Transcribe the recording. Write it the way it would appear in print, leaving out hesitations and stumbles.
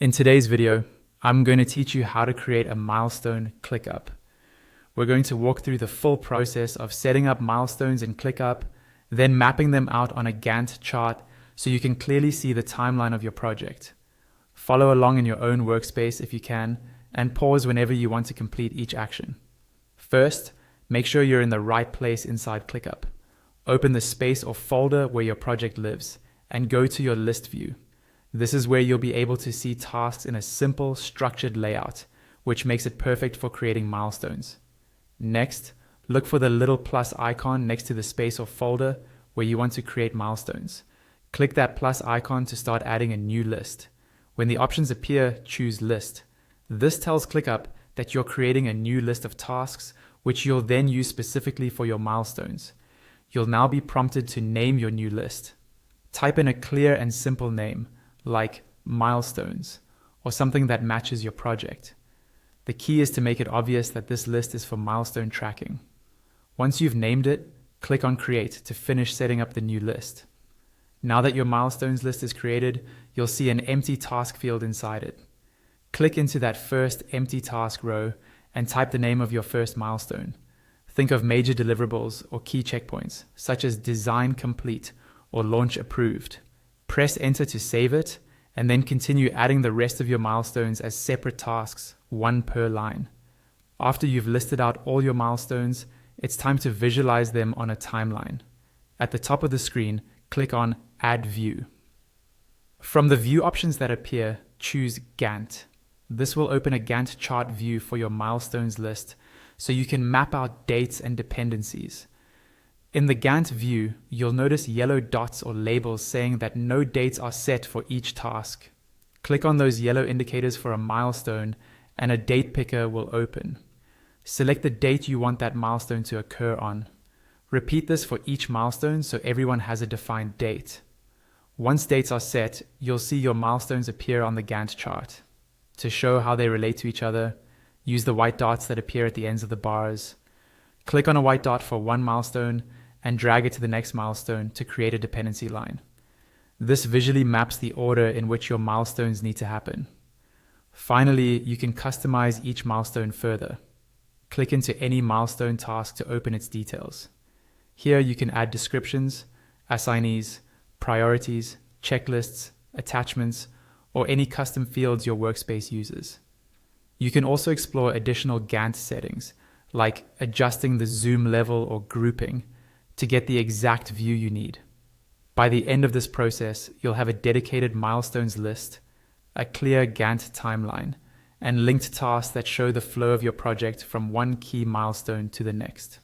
In today's video, I'm going to teach you how to create a milestone ClickUp. We're going to walk through the full process of setting up milestones in ClickUp, then mapping them out on a Gantt chart so you can clearly see the timeline of your project. Follow along in your own workspace if you can, and pause whenever you want to complete each action. First, make sure you're in the right place inside ClickUp. Open the space or folder where your project lives, and go to your list view. This is where you'll be able to see tasks in a simple, structured layout, which makes it perfect for creating milestones. Next, look for the little plus icon next to the space or folder where you want to create milestones. Click that plus icon to start adding a new list. When the options appear, choose List. This tells ClickUp that you're creating a new list of tasks, which you'll then use specifically for your milestones. You'll now be prompted to name your new list. Type in a clear and simple name, like milestones, or something that matches your project. The key is to make it obvious that this list is for milestone tracking. Once you've named it, click on Create to finish setting up the new list. Now that your milestones list is created, you'll see an empty task field inside it. Click into that first empty task row and type the name of your first milestone. Think of major deliverables or key checkpoints, such as Design Complete or Launch Approved. Press Enter to save it, and then continue adding the rest of your milestones as separate tasks, one per line. After you've listed out all your milestones, it's time to visualize them on a timeline. At the top of the screen, click on Add View. From the view options that appear, choose Gantt. This will open a Gantt chart view for your milestones list, so you can map out dates and dependencies. In the Gantt view, you'll notice yellow dots or labels saying that no dates are set for each task. Click on those yellow indicators for a milestone, and a date picker will open. Select the date you want that milestone to occur on. Repeat this for each milestone so everyone has a defined date. Once dates are set, you'll see your milestones appear on the Gantt chart. To show how they relate to each other, use the white dots that appear at the ends of the bars. Click on a white dot for one milestone and drag it to the next milestone to create a dependency line. This visually maps the order in which your milestones need to happen. Finally, you can customize each milestone further. Click into any milestone task to open its details. Here you can add descriptions, assignees, priorities, checklists, attachments, or any custom fields your workspace uses. You can also explore additional Gantt settings, like adjusting the zoom level or grouping, to get the exact view you need. By the end of this process, you'll have a dedicated milestones list, a clear Gantt timeline, and linked tasks that show the flow of your project from one key milestone to the next.